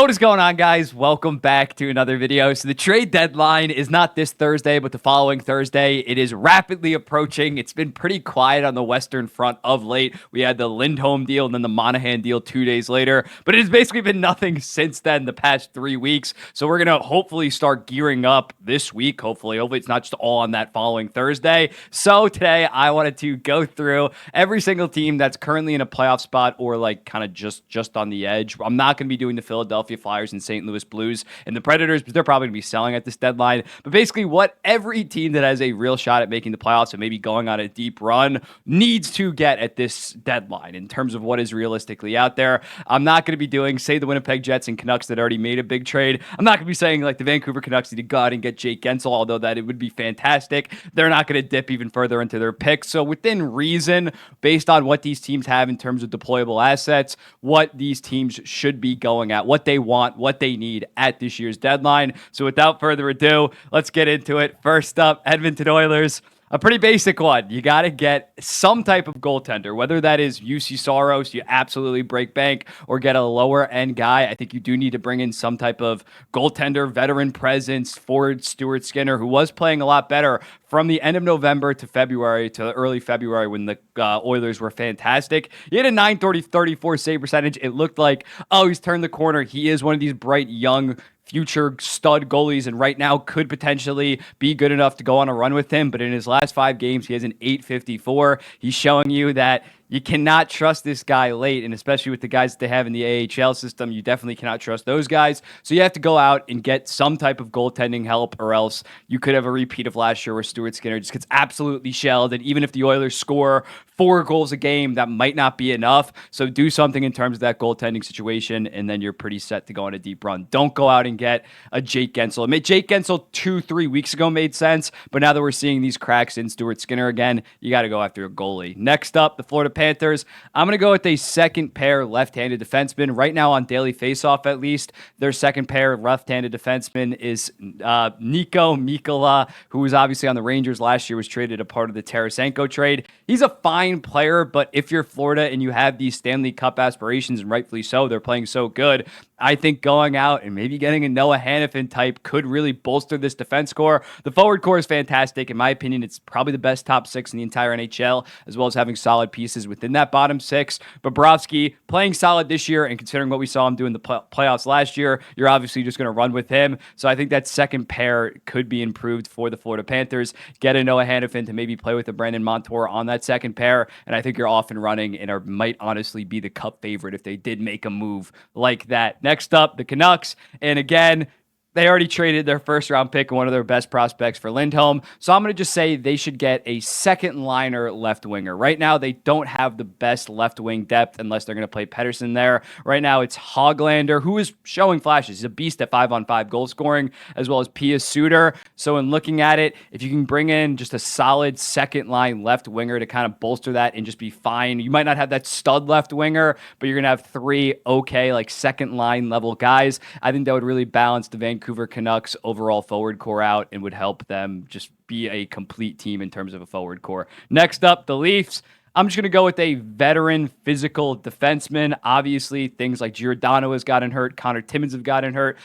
What is going on, guys? Welcome back to another video. So the trade deadline is not this Thursday, but the following Thursday. It is rapidly approaching. It's been pretty quiet on the Western front of late. We had the Lindholm deal and then the Monahan deal 2 days later, but it has basically been nothing since then the past 3 weeks. So we're going to hopefully start gearing up this week. Hopefully it's not just all on that following Thursday. So today I wanted to go through every single team that's currently in a playoff spot or like kind of just on the edge. I'm not going to be doing the Philadelphia Flyers and St. Louis Blues and the Predators, but they're probably going to be selling at this deadline. But basically what every team that has a real shot at making the playoffs and maybe going on a deep run needs to get at this deadline in terms of what is realistically out there. I'm not going to be doing, say, the Winnipeg Jets and Canucks that already made a big trade. I'm not going to be saying like the Vancouver Canucks need to go out and get Jake Gensel, although that it would be fantastic. They're not going to dip even further into their picks. So within reason, based on what these teams have in terms of deployable assets, what these teams should be going at, what they want, what they need at this year's deadline. So without further ado, let's get into it. First up, Edmonton Oilers. A pretty basic one. You got to get some type of goaltender, whether that is UC Soros, you absolutely break bank, or get a lower end guy. I think you do need to bring in some type of goaltender, veteran presence, forward Stuart Skinner, who was playing a lot better from the end of November to February to early February when the Oilers were fantastic. He had a .934 save percentage. It looked like, oh, he's turned the corner. He is one of these bright, young, future stud goalies, and right now could potentially be good enough to go on a run with him. But in his last 5 games, he has an .854. He's showing you that you cannot trust this guy late, and especially with the guys that they have in the AHL system, you definitely cannot trust those guys. So you have to go out and get some type of goaltending help, or else you could have a repeat of last year where Stuart Skinner just gets absolutely shelled. And even if the Oilers score 4 goals a game, that might not be enough. So do something in terms of that goaltending situation, and then you're pretty set to go on a deep run. Don't go out and get a Jake Gensel. Jake Gensel 2-3 weeks ago made sense, but now that we're seeing these cracks in Stuart Skinner again, you got to go after a goalie. Next up, the Florida Panthers. I'm going to go with a second pair left-handed defenseman. Right now on daily faceoff, at least, their second pair left-handed defenseman is Nico Mikkola, who was obviously on the Rangers last year, was traded a part of the Tarasenko trade. He's a fine player, but if you're Florida and you have these Stanley Cup aspirations, and rightfully so, they're playing so good, I think going out and maybe getting a Noah Hannafin type could really bolster this defense core. The forward core is fantastic. In my opinion, it's probably the best top 6 in the entire NHL, as well as having solid pieces within that bottom 6. Bobrovsky playing solid this year, and considering what we saw him do in the playoffs last year, you're obviously just going to run with him. So I think that second pair could be improved for the Florida Panthers. Get a Noah Hannafin to maybe play with a Brandon Montour on that second pair, and I think you're off and running and might honestly be the Cup favorite if they did make a move like that. Next up, the Canucks. And again, they already traded their first-round pick and one of their best prospects for Lindholm. So I'm going to just say they should get a second-liner left winger. Right now, they don't have the best left-wing depth unless they're going to play Pettersson there. Right now, it's Hoglander, who is showing flashes. He's a beast at 5-on-5 goal scoring, as well as Pia Suter. So in looking at it, if you can bring in just a solid second-line left winger to kind of bolster that and just be fine, you might not have that stud left winger, but you're going to have 3 okay, like second-line level guys. I think that would really balance the Vancouver Canucks overall forward core out and would help them just be a complete team in terms of a forward core. Next up, the Leafs. I'm just going to go with a veteran physical defenseman. Obviously, things like Giordano has gotten hurt. Connor Timmins have gotten hurt.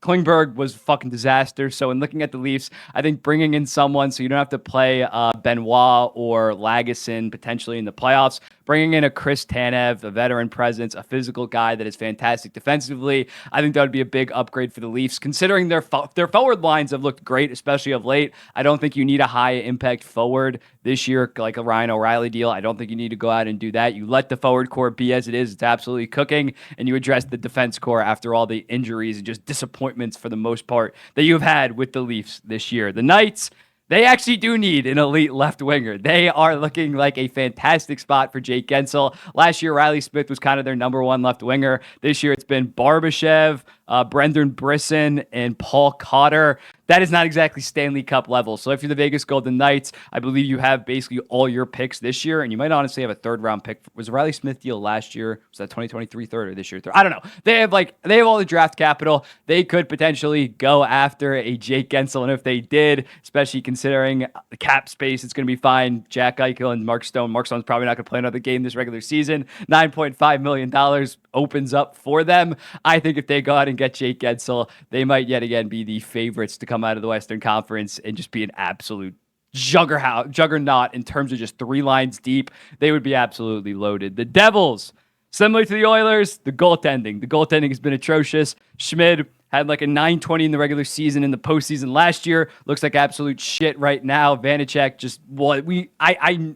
Klingberg was a fucking disaster. So in looking at the Leafs, I think bringing in someone so you don't have to play Benoit or Lagesson potentially in the playoffs, bringing in a Chris Tanev, a veteran presence, a physical guy that is fantastic defensively, I think that would be a big upgrade for the Leafs. Considering their forward lines have looked great, especially of late, I don't think you need a high-impact forward this year like a Ryan O'Reilly deal. I don't think you need to go out and do that. You let the forward core be as it is. It's absolutely cooking, and you address the defense core after all the injuries and just disappointments for the most part that you've had with the Leafs this year. The Knights, they actually do need an elite left winger. They are looking like a fantastic spot for Jake Gensel. Last year, Riley Smith was kind of their number 1 left winger. This year, it's been Barbashev, Brendan Brisson, and Paul Cotter. that is not exactly Stanley Cup level. So if you're the Vegas Golden Knights, I believe you have basically all your picks this year, and you might honestly have a third round pick. Was the Riley Smith deal last year? Was that 2023 third or this year third? I don't know. They have all the draft capital. They could potentially go after a Jake Gensel, and if they did, especially considering the cap space, it's going to be fine. Jack Eichel and Mark Stone. Mark Stone's probably not going to play another game this regular season. $9.5 million opens up for them. I think if they go out and get Jake Gensel, they might yet again be the favorites to come out of the Western Conference and just be an absolute juggernaut in terms of just 3 lines deep. They would be absolutely loaded. The Devils, similar to the Oilers, the goaltending. The goaltending has been atrocious. Schmid had like a .920 in the regular season. In the postseason last year, looks like absolute shit right now. Vanacek just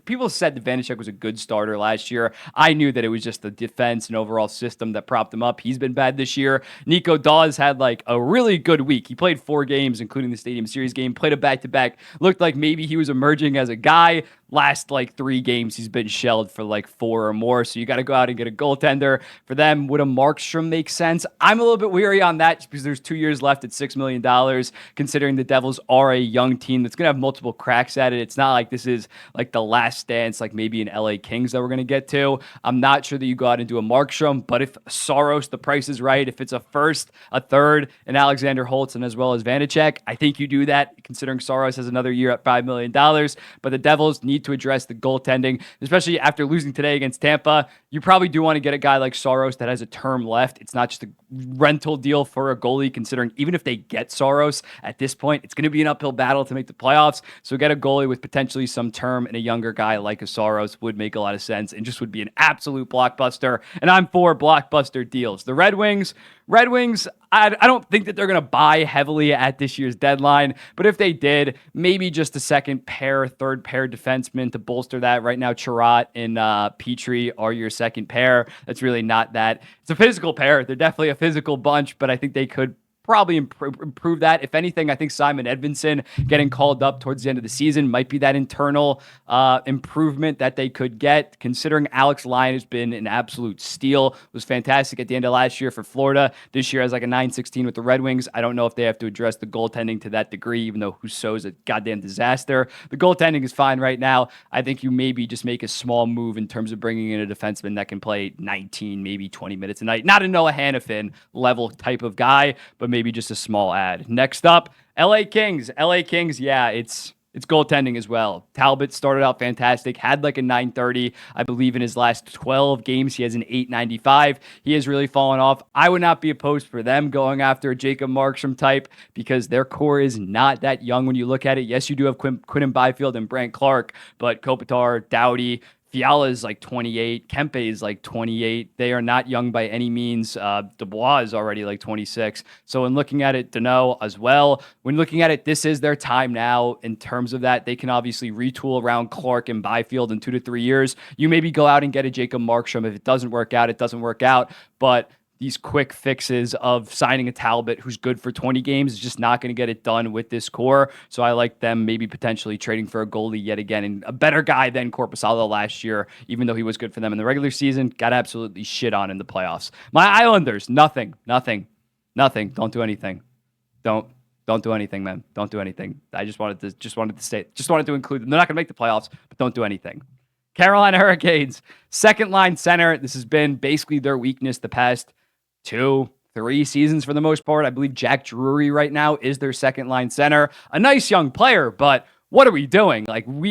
people said that Vanacek was a good starter last year. I knew that it was just the defense and overall system that propped him up. He's been bad this year. Nico Dawes had like a really good week. He played 4 games, including the Stadium Series game, played a back-to-back. Looked like maybe he was emerging as a guy. Last 3 games, he's been shelled for 4 or more. So you got to go out and get a goaltender. For them, would a Markstrom make sense? I'm a little bit weary on that just because there's 2 years left at $6 million, considering the Devils are a young team that's going to have multiple cracks at it. It's not like this is the last dance, like maybe an LA Kings that we're going to get to. I'm not sure that you go out and do a Markstrom, but if Saros, the price is right, if it's a first, a third, and Alexander Holtz, and as well as Vanacek, I think you do that, considering Saros has another year at $5 million. But the Devils need to address the goaltending, especially after losing today against Tampa. You probably do want to get a guy like Saros that has a term left. It's not just a rental deal for a goalie, considering even if they get Saros at this point, it's going to be an uphill battle to make the playoffs. So get a goalie with potentially some term, and a younger guy like a Saros would make a lot of sense and just would be an absolute blockbuster. And I'm for blockbuster deals. The Red Wings, I don't think that they're going to buy heavily at this year's deadline, but if they did, maybe just a second pair, third pair defenseman to bolster that. Right now, Chirot and Petrie are your second pair. That's really not that. It's a physical pair. They're definitely a physical bunch, but I think they could probably improve that. If anything, I think Simon Edvinsson getting called up towards the end of the season might be that internal improvement that they could get, considering Alex Lyon has been an absolute steal, was fantastic at the end of last year for Florida. This year has like a .916 with the Red Wings. I don't know if they have to address the goaltending to that degree, even though Husso is a goddamn disaster. The goaltending is fine right now. I think you maybe just make a small move in terms of bringing in a defenseman that can play 19, maybe 20 minutes a night. Not a Noah Hannafin level type of guy, but maybe just a small ad. Next up, LA Kings. Yeah, it's goaltending as well. Talbot started out fantastic, had like a .930. I believe in his last 12 games, he has an .895. He has really fallen off. I would not be opposed for them going after a Jacob Markstrom type because their core is not that young when you look at it. Yes, you do have Quinton Byfield and Brant Clark, but Kopitar, Doughty, Fiala is like 28. Kempe is like 28. They are not young by any means. Dubois is already like 26. So when looking at it, Deneau as well. When looking at it, this is their time now in terms of that. They can obviously retool around Clark and Byfield in 2 to 3 years. You maybe go out and get a Jacob Markstrom. If it doesn't work out, it doesn't work out. But these quick fixes of signing a Talbot who's good for 20 games is just not going to get it done with this core. So I like them maybe potentially trading for a goalie yet again, and a better guy than Korpisalo last year, even though he was good for them in the regular season, got absolutely shit on in the playoffs. My Islanders, nothing. Don't do anything. Don't do anything, man. Don't do anything. I just wanted to include them. They're not going to make the playoffs, but don't do anything. Carolina Hurricanes, second line center. This has been basically their weakness the past 2-3 seasons for the most part. I believe Jack Drury right now is their second line center. A nice young player, but what are we doing?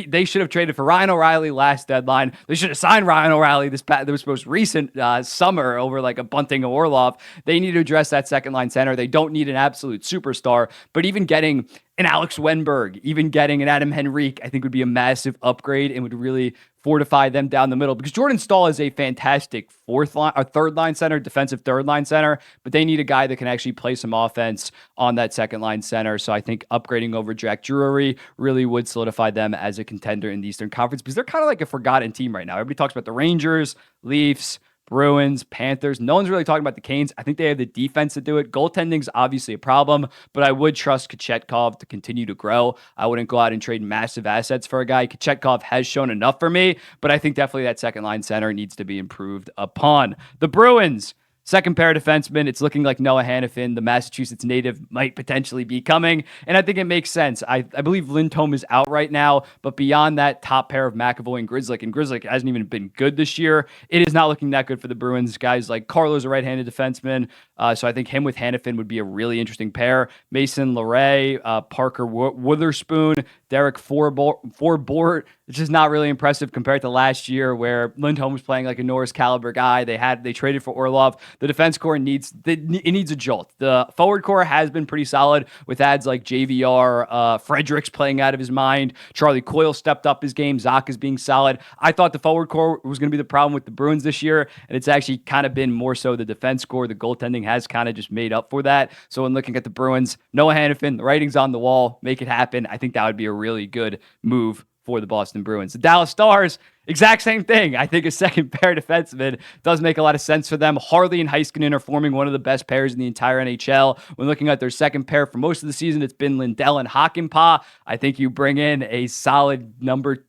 They should have traded for Ryan O'Reilly last deadline. They should have signed Ryan O'Reilly this most recent summer over like a Bunting or Orlov. They need to address that second line center. They don't need an absolute superstar, but even getting an Alex Wenberg, even getting an Adam Henrique, I think would be a massive upgrade and would really fortify them down the middle, because Jordan Stahl is a fantastic third line center, defensive third line center, but they need a guy that can actually play some offense on that second line center. So I think upgrading over Jack Drury really would solidify them as a contender in the Eastern Conference, because they're kind of like a forgotten team right now. Everybody talks about the Rangers, Leafs, Bruins, Panthers. No one's really talking about the Canes. I think they have the defense to do it. Goaltending's obviously a problem, but I would trust Kochetkov to continue to grow. I wouldn't go out and trade massive assets for a guy. Kochetkov has shown enough for me, but I think definitely that second line center needs to be improved upon. The Bruins, Second pair of defensemen, it's looking like Noah Hannafin, the Massachusetts native, might potentially be coming. And I think it makes sense. I believe Lindholm is out right now, but beyond that top pair of McAvoy and Grzelcyk hasn't even been good this year. It is not looking that good for the Bruins. Guys like Carlo's a right-handed defenseman, so I think him with Hannafin would be a really interesting pair. Mason Lohrei, Parker Witherspoon, Derek Forbort, which is not really impressive compared to last year where Lindholm was playing like a Norris caliber guy. They traded for Orlov. The defense core needs a jolt. The forward core has been pretty solid with ads like JVR, Fredericks playing out of his mind. Charlie Coyle stepped up his game. Zach is being solid. I thought the forward core was going to be the problem with the Bruins this year, and it's actually kind of been more so the defense core. The goaltending has kind of just made up for that. So when looking at the Bruins, Noah Hannafin, the writing's on the wall. Make it happen. I think that would be a really good move for the Boston Bruins. The Dallas Stars, exact same thing. I think a second pair defenseman does make a lot of sense for them. Harley and Heiskanen are forming one of the best pairs in the entire NHL. When looking at their second pair for most of the season, it's been Lindell and Hakanpää. I think you bring in a solid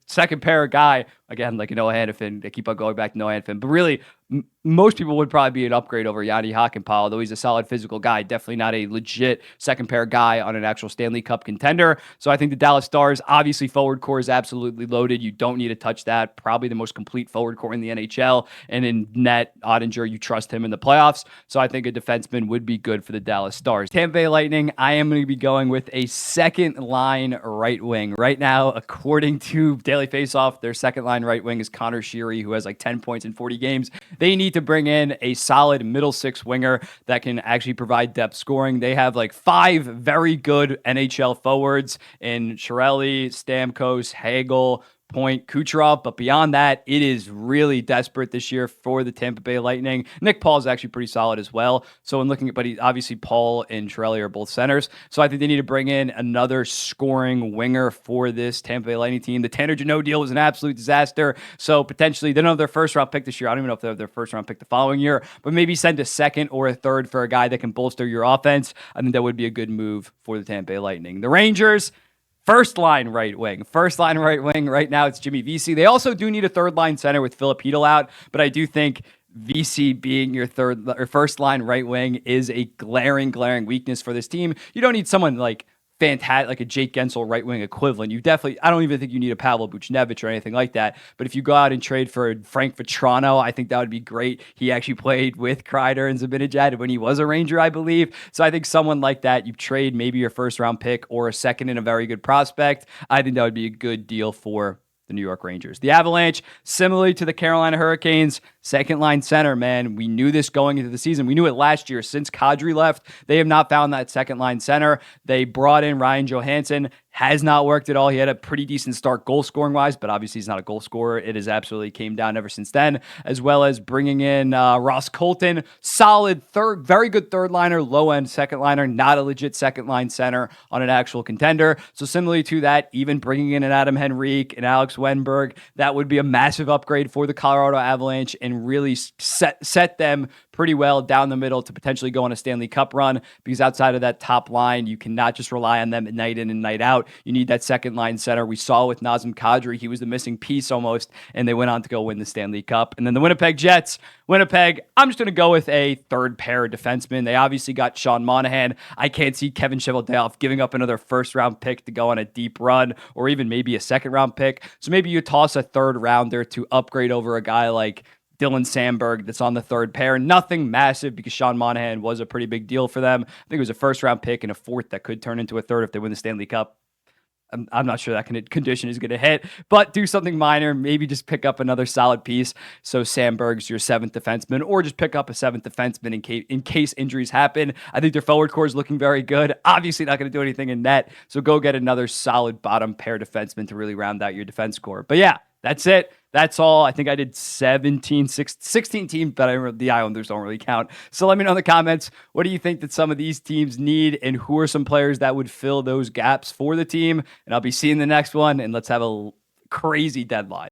second pair guy, again, like a Noah Hannafin. I keep on going back to Noah Hannafin, but really, most people would probably be an upgrade over Yanni Hakanpää, although he's a solid physical guy, definitely not a legit second pair guy on an actual Stanley Cup contender. So I think the Dallas Stars, obviously forward core is absolutely loaded. You don't need to touch that. Probably the most complete forward core in the NHL. And in net, Ottinger, you trust him in the playoffs. So I think a defenseman would be good for the Dallas Stars. Tampa Bay Lightning, I am going to be going with a second line right wing. Right now, according to Daily Faceoff, their second line right wing is Connor Sheary, who has like 10 points in 40 games. They need to bring in a solid middle six winger that can actually provide depth scoring. They have like 5 very good NHL forwards in Chiarelli, Stamkos, Hagel, Point, Kucherov, but beyond that, it is really desperate this year for the Tampa Bay Lightning. Nick Paul is actually pretty solid as well. So when looking at, obviously Paul and Chiarelli are both centers. So I think they need to bring in another scoring winger for this Tampa Bay Lightning team. The Tanner Jeannot deal was an absolute disaster. So potentially they don't have their first round pick this year. I don't even know if they have their first round pick the following year, but maybe send a second or a third for a guy that can bolster your offense. I think that would be a good move for the Tampa Bay Lightning. The Rangers, first line right wing. Right now, it's Jimmy Vesey. They also do need a third line center with Philip Hedl out, but I do think Vesey being your third or first line right wing is a glaring weakness for this team. You don't need someone like fantastic, like a Jake Gensel right wing equivalent. I don't even think you need a Pavel Buchnevich or anything like that. But if you go out and trade for Frank Vetrano, I think that would be great. He actually played with Kreider and Zibanejad when he was a Ranger, I believe. So I think someone like that, you trade maybe your first round pick or a second and a very good prospect. I think that would be a good deal for the New York Rangers. The Avalanche, similarly to the Carolina Hurricanes, second line center, man. We knew this going into the season. We knew it last year. Since Kadri left, they have not found that second line center. They brought in Ryan Johansson. Has not worked at all. He had a pretty decent start goal scoring wise, but obviously he's not a goal scorer. It has absolutely came down ever since then, as well as bringing in Ross Colton, solid very good third liner, low end second liner, not a legit second line center on an actual contender. So similarly to that, even bringing in an Adam Henrique and Alex Wenberg, that would be a massive upgrade for the Colorado Avalanche and really set them pretty well down the middle to potentially go on a Stanley Cup run, because outside of that top line, you cannot just rely on them night in and night out. You need that second line center. We saw with Nazem Kadri, he was the missing piece almost, and they went on to go win the Stanley Cup. And then the Winnipeg Jets. I'm just going to go with a third pair of defensemen. They obviously got Sean Monahan. I can't see Kevin Cheveldayoff giving up another first round pick to go on a deep run, or even maybe a second round pick. So maybe you toss a third rounder to upgrade over a guy like Dylan Sandberg that's on the third pair. Nothing massive, because Sean Monahan was a pretty big deal for them. I think it was a first round pick and a fourth that could turn into a third if they win the Stanley Cup. I'm not sure that condition is going to hit, but do something minor. Maybe just pick up another solid piece. So Sandberg's your seventh defenseman, or just pick up a seventh defenseman in case injuries happen. I think their forward core is looking very good. Obviously not going to do anything in net. So go get another solid bottom pair defenseman to really round out your defense core. But yeah, that's it. That's all. I think I did 16 teams, but the Islanders don't really count. So let me know in the comments, what do you think that some of these teams need, and who are some players that would fill those gaps for the team? And I'll be seeing the next one, and let's have a crazy deadline.